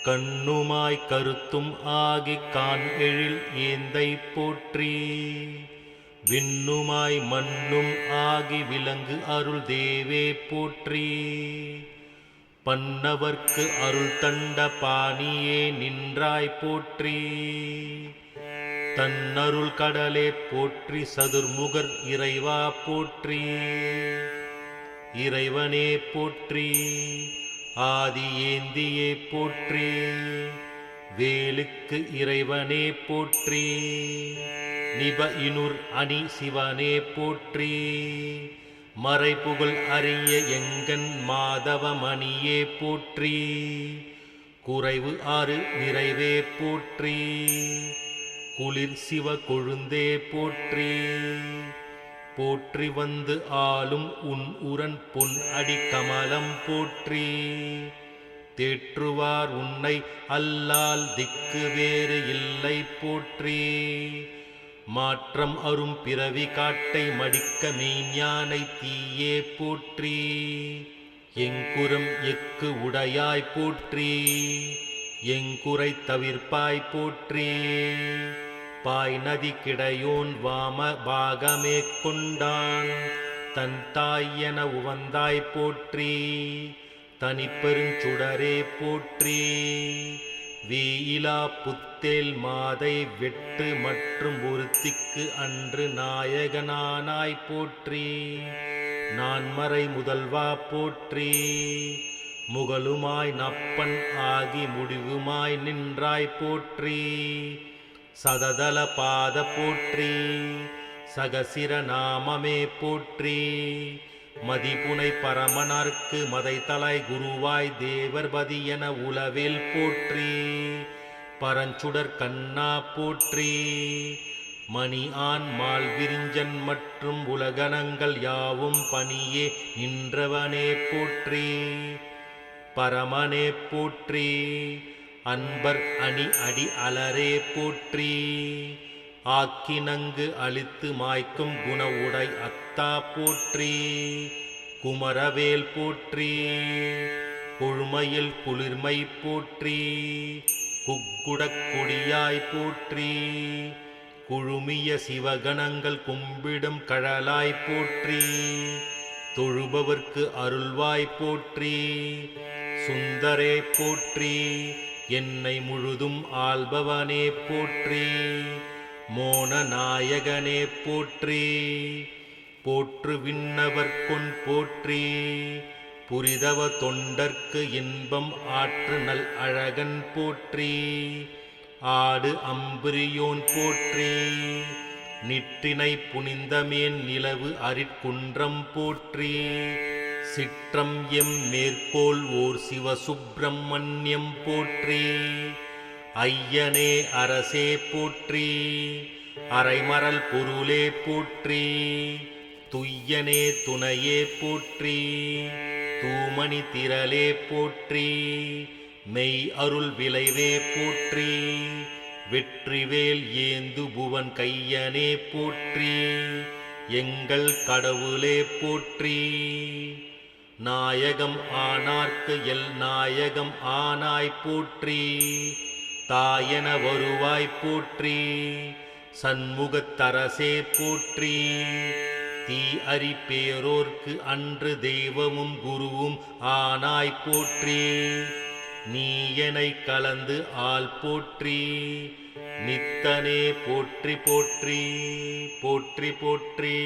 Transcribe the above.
கண்ணுமாய் கருத்தும் ஆகிக் கான் எழில் ஏந்தை போற்றி. விண்ணுமாய் மண்ணும் ஆகி விலங்கு அருள் தேவே போற்றி. பன்னவர்க்கு அருள் தண்ட பாணியே நின்றாய் போற்றி. தன்னருள் கடலே போற்றி. சதுர்முகர் இறைவா போற்றி. இறைவனே போற்றி. ஆதி ஏந்தியே போற்றி. வேலுக்கு இறைவனே போற்றி. நிப இனுர் அணி சிவனே போற்றி. மறைபுகழ் அரிய எங்கண் மாதவமணியே போற்றி. குறைவு ஆறு நிறைவே போற்றி. குளிர் சிவ கொழுந்தே போற்றி. போற்றி வந்து ஆளும் உன் உரன் பொன் அடி கமலம் போற்றி. தேற்றுவார் உன்னை அல்லால் திக்கு வேறு இல்லை போற்றி. மாற்றம் அரும் பிறவி காட்டை மடிக்க மெய்ஞானை தீயே போற்றி. எங்குரம் எக்கு உடையாய் போற்றி. எங்குறை தவிர்ப்பாய் போற்றி. பாய் நதி கிடையோன் வாம பாகமே கொண்டான் தன் தாய் என உவந்தாய் போற்றி. தனிப்பெருஞ்சுடரே போற்றி. வீயிலா புத்தேல் மாதை வெட்டு மற்றும் ஒருத்திக்கு அன்று நாயகனானாய் போற்றி. நான்மறை முதல்வா போற்றி. முகலுமாய் நப்பன் ஆகி முடிவுமாய் நின்றாய் போற்றி. சததல பாத போற்றி. சகசிர நாமமே போற்றி. மதிபுனை பரமனார்க்கு மதைத்தலாய் குருவாய் தேவர்பதி என உலவேல் போற்றி. பரஞ்சுடர் கண்ணா போற்றி. மணி ஆண் மால் விரிஞ்சன் மற்றும் உலகணங்கள் யாவும் பணியே நின்றவனே போற்றி. பரமனே போற்றி. அன்பர் அணி அடி அலரே போற்றி. ஆக்கினங்கு அளித்து மாய்க்கும் குண உடை அத்தா போற்றி. குமரவேல் போற்றி. கொழுமையில் குளிர்மை போற்றி. குக்குடக் கொடியாய் போற்றி. குழுமிய சிவகணங்கள் கும்பிடும் கழலாய் போற்றி. தொழுபவர்க்கு அருள்வாய் போற்றி. சுந்தரே போற்றி. என்னை முழுதும் ஆள்பவனே போற்றி. மோன நாயகனே போற்றி. போற்று விண்ணவர் கொன் போற்றி. புரிதவ தொண்டர்க்கு இன்பம் ஆற்று நல் அழகன் போற்றி. ஆடு அம்பிரியோன் போற்றி. நிற்றினை புனிந்தமேன் நிலவு அரிற்குன்றம் போற்றி. சிற்றம் எம் மேற்கோள் ஓர் சிவசுப்பிரமணியம் போற்றி. ஐயனே அரசே போற்றி. அரைமரல் பொருளே போற்றி. துய்யனே துணையே போற்றி. தூமணி திரளே போற்றி. மெய் அருள் விளைவே போற்றி. வெற்றிவேல் ஏந்து புவன் கையனே போற்றி. எங்கள் கடவுளே போற்றி. நாயகம் ஆனார்க்கு எல் நாயகம் ஆனாய் போற்றி. தாயன வருவாய் போற்றி. சண்முகத்தரசே போற்றி. தீ அறி பேரோர்க்கு அன்று தெய்வமும் குருவும் ஆனாய் போற்றி. நீயனை கலந்து ஆள் போற்றி. நித்தனே போற்றி போற்றி போற்றி போற்றி.